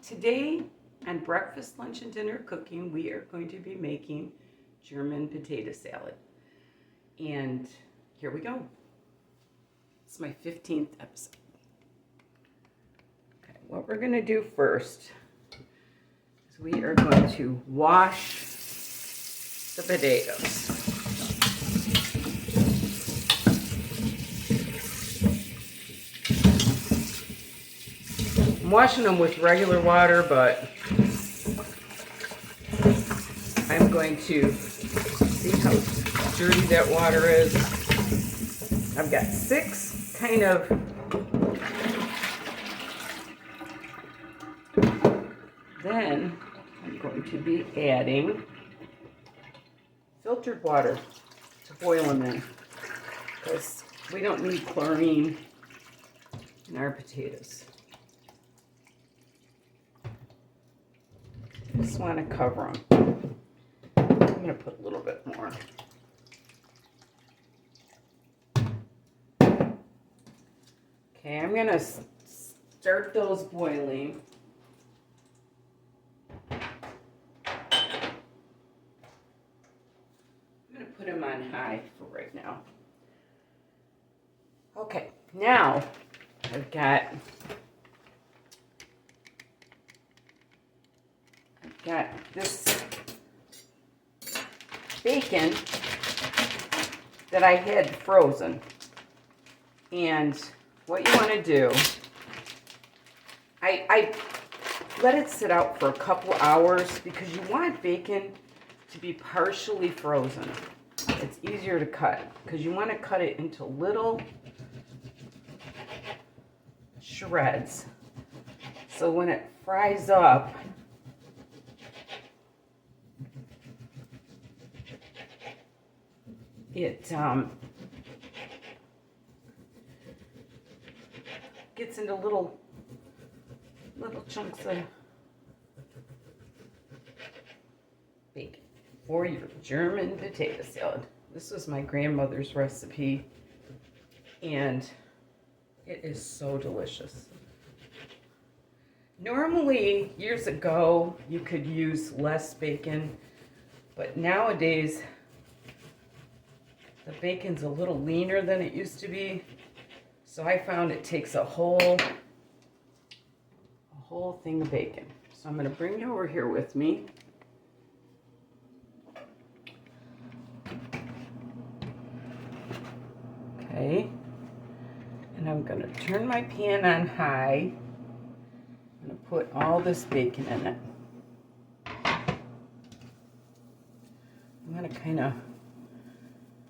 Today on breakfast, lunch, and dinner cooking, we are going to be making German potato salad. And here we go. It's my 15th episode. Okay, what we're going to do first is we are going to wash the potatoes. I'm washing them with regular water, but I'm going to see how dirty that water is. I've got 6 kind of then I'm going to be adding filtered water to boil them in, because we don't need chlorine in our potatoes. I just want to cover them. I'm going to put a little bit more. Okay, I'm going to start those boiling. I'm going to put them on high for right now. Okay, now I've got this bacon that I had frozen. And what you want to do, I let it sit out for a couple hours because you want bacon to be partially frozen. It's easier to cut because you want to cut it into little shreds. So when it fries up, it gets into little chunks of bacon for your German potato salad. This was my grandmother's recipe, and it is so delicious. Normally, years ago, you could use less bacon, but nowadays, the bacon's a little leaner than it used to be, so I found it takes a whole thing of bacon. So I'm going to bring you over here with me. Okay, and I'm going to turn my pan on high. I'm going to put all this bacon in it. I'm going to kind of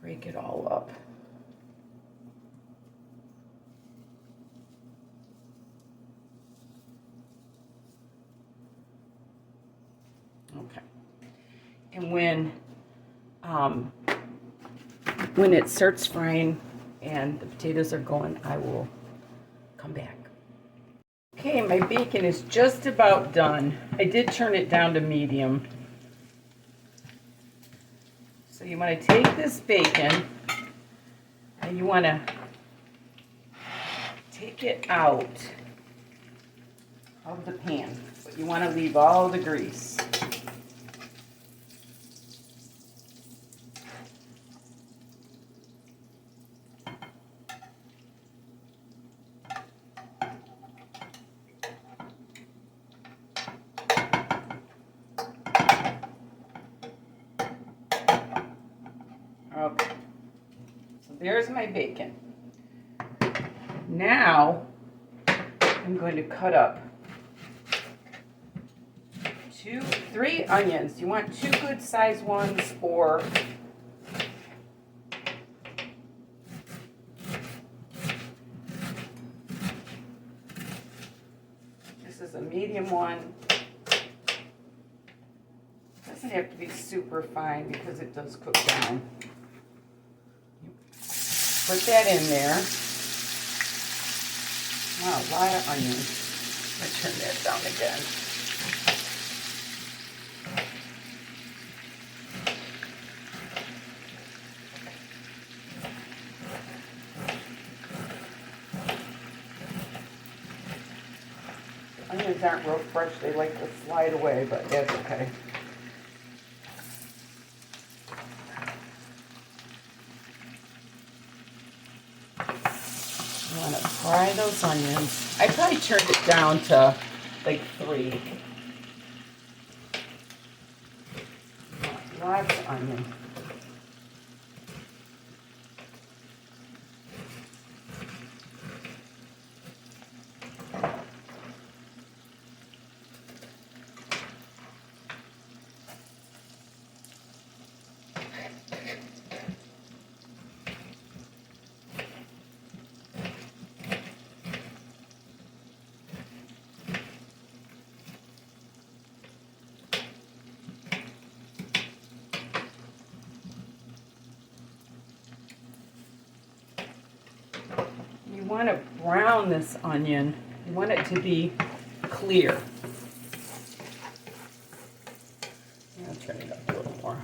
break it all up. Okay. And when it starts frying and the potatoes are going, I will come back. Okay, my bacon is just about done. I did turn it down to medium. So you want to take this bacon and you want to take it out of the pan, but you want to leave all the grease. Okay, so there's my bacon. Now I'm going to cut up 3 onions. You want 2 good sized ones, or this is a medium one. Doesn't have to be super fine because it does cook down. Put that in there. Wow, a lot of onions. I'm going to turn that down again. onions aren't not real fresh. They like to slide away, but that's okay. You want to fry those onions. I probably turned it down to like 3. Lots of onion. You want to brown this onion. You want it to be clear. I'll turn it up a little more.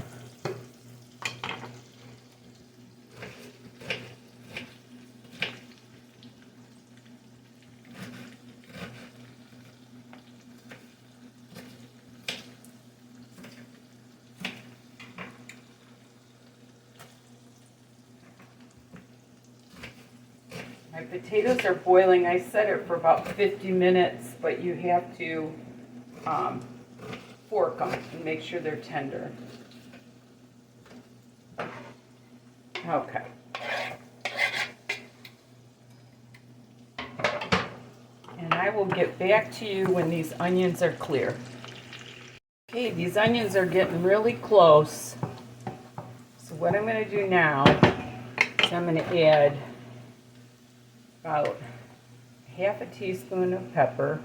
My potatoes are boiling. I set it for about 50 minutes, but you have to fork them and make sure they're tender. Okay. And I will get back to you when these onions are clear. Okay, these onions are getting really close. So what I'm going to do now is I'm going to add about half a teaspoon of pepper.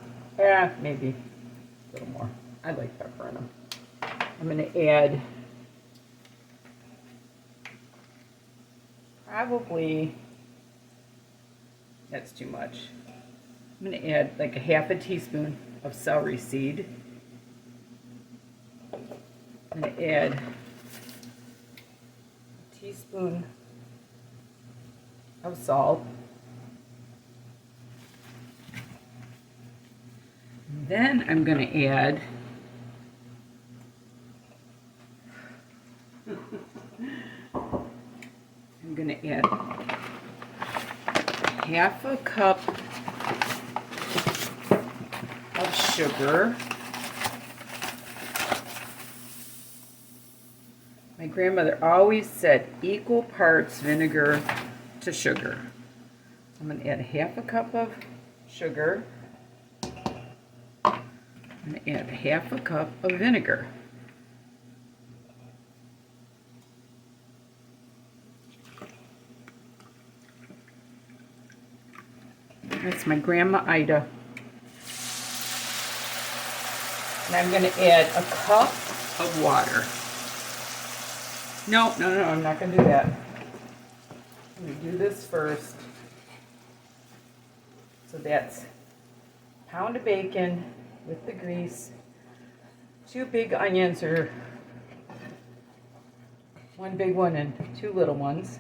Maybe a little more. I like pepper in them. I'm going to add probably, that's too much. I'm going to add like a half a teaspoon of celery seed. I'm going to add a teaspoon of salt. Then I'm going to add half a cup of sugar. My grandmother always said equal parts vinegar to sugar. I'm going to add half a cup of sugar. I'm going to add half a cup of vinegar. That's my Grandma Ida. And I'm going to add a cup of water. No, I'm not going to do that. I'm going to do this first. So that's a pound of bacon with the grease, 2 big onions, or 1 big one and 2 little ones.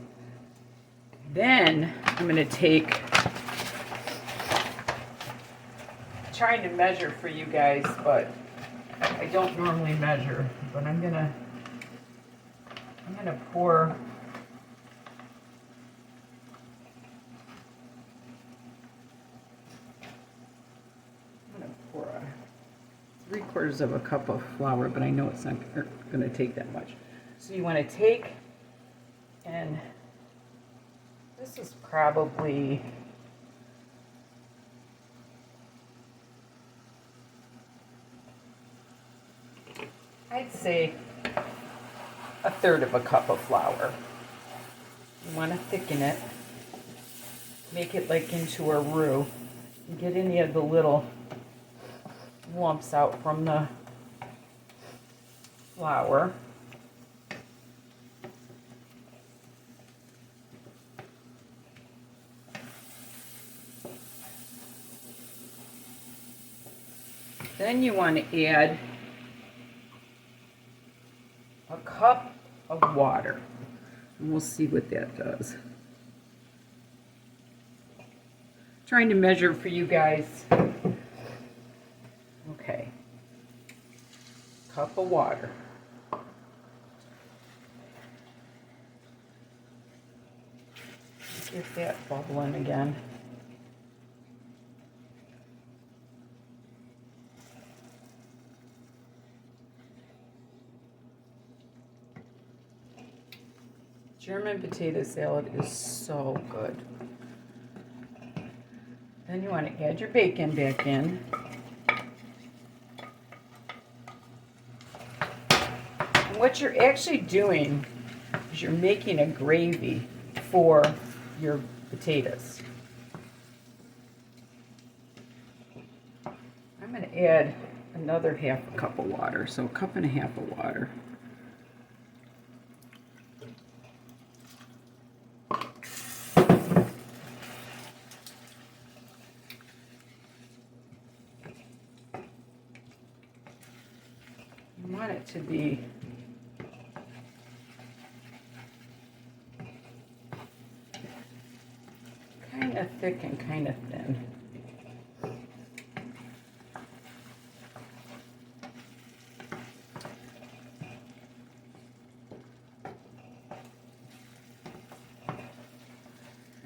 Then I'm going to take, trying to measure for you guys, but I don't normally measure, but I'm gonna pour a 3/4 of a cup of flour, but I know it's not going to take that much. So you want to take, and this is probably I'd say 1/3 of a cup of flour. You want to thicken it, make it like into a roux. You get any of the little lumps out from the flour. Then you want to add a cup of water, and we'll see what that does. Trying to measure for you guys. Okay. Cup of water. Get that bubbling again. German potato salad is so good. Then you want to add your bacon back in. And what you're actually doing is you're making a gravy for your potatoes. I'm going to add another half a cup of water, so a cup and a half of water. You want it to be kind of thick and kind of thin.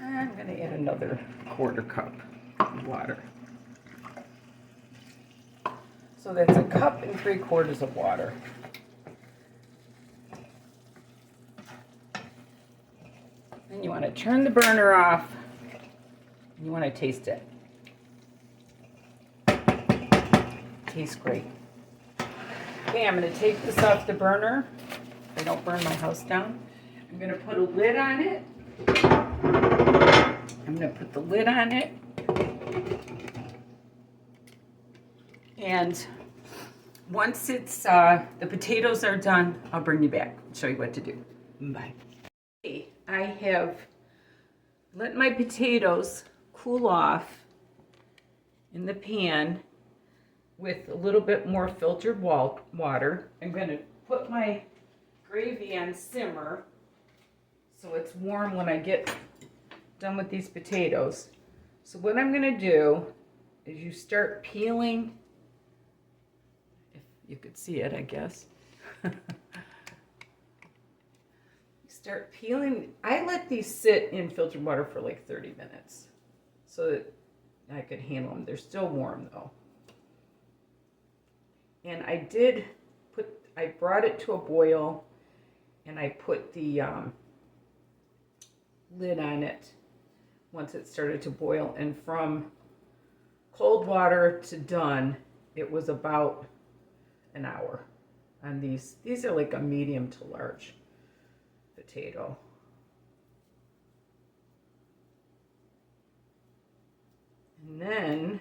I'm going to add another quarter cup of water. So that's a cup and 3/4 of water. Then you want to turn the burner off and you want to taste it. Tastes great. Okay, I'm going to take this off the burner. I don't burn my house down. I'm going to put a lid on it. I'm going to put the lid on it. And once it's the potatoes are done, I'll bring you back and show you what to do. Bye. Okay, I have let my potatoes cool off in the pan with a little bit more filtered water. I'm going to put my gravy on simmer so it's warm when I get done with these potatoes. So what I'm going to do is you start peeling. You could see it, I guess. Start peeling. I let these sit in filtered water for like 30 minutes so that I could handle them. They're still warm though. And I brought it to a boil and I put the lid on it once it started to boil. And from cold water to done, it was about an hour on these. These are like a medium to large potato. And then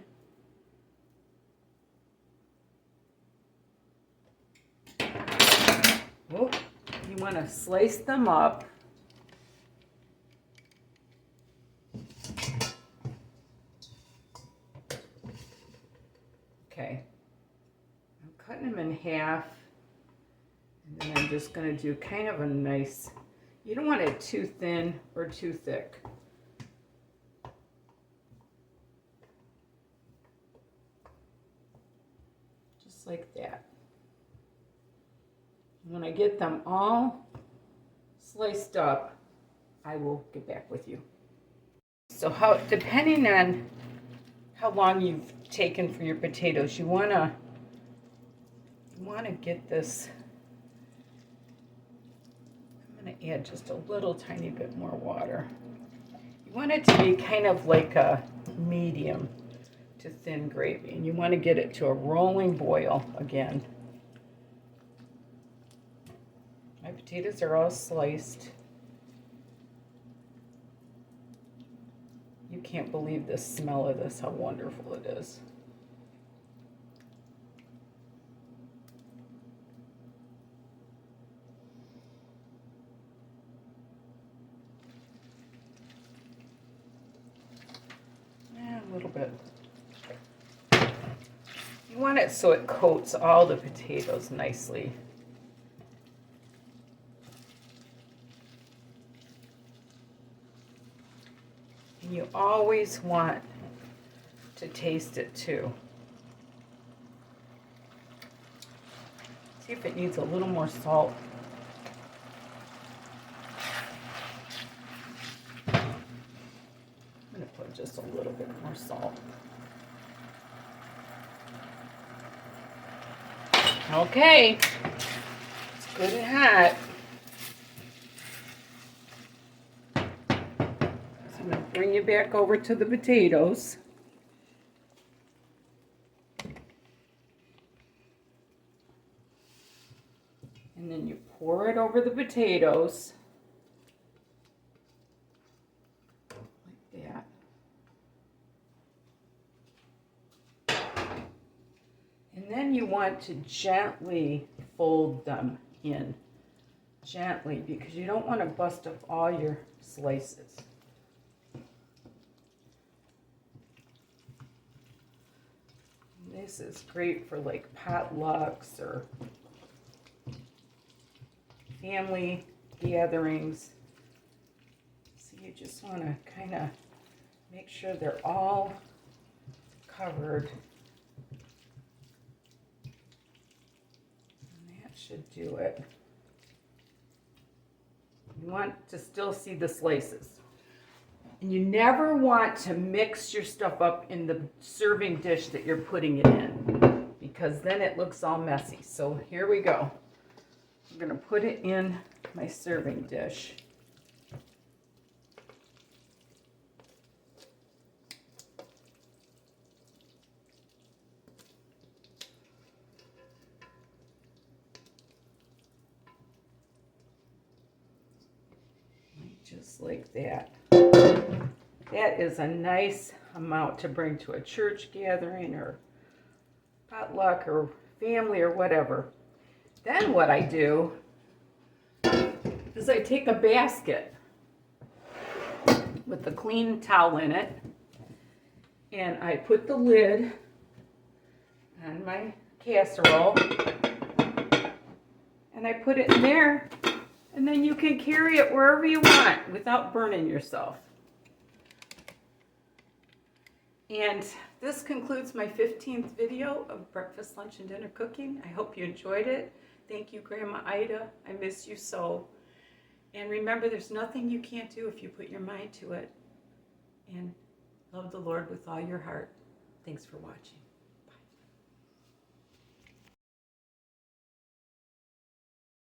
you want to slice them up. Okay. Cutting them in half, and then I'm just going to do kind of a nice, you don't want it too thin or too thick. Just like that. When I get them all sliced up, I will get back with you. So depending on how long you've taken for your potatoes, you want to get this. I'm going to add just a little tiny bit more water. You want it to be kind of like a medium to thin gravy, and you want to get it to a rolling boil again. My potatoes are all sliced. You can't believe the smell of this, how wonderful it is. A little bit. You want it so it coats all the potatoes nicely. And you always want to taste it too. See if it needs a little more salt. I'm going to put just a little bit more salt. Okay, it's good and hot. So I'm going to bring you back over to the potatoes. And then you pour it over the potatoes. Like that. And then you want to gently fold them in. Gently, because you don't want to bust up all your slices. This is great for like potlucks or family gatherings. So you just want to kind of make sure they're all covered. And that should do it. You want to still see the slices. And you never want to mix your stuff up in the serving dish that you're putting it in, because then it looks all messy. So here we go. I'm going to put it in my serving dish. Just like that. That is a nice amount to bring to a church gathering or potluck or family or whatever. Then what I do is I take a basket with a clean towel in it and I put the lid on my casserole and I put it in there, and then you can carry it wherever you want without burning yourself. And this concludes my 15th video of breakfast, lunch, and dinner cooking. I hope you enjoyed it. Thank you, Grandma Ida. I miss you so. And remember, there's nothing you can't do if you put your mind to it. And love the Lord with all your heart. Thanks for watching.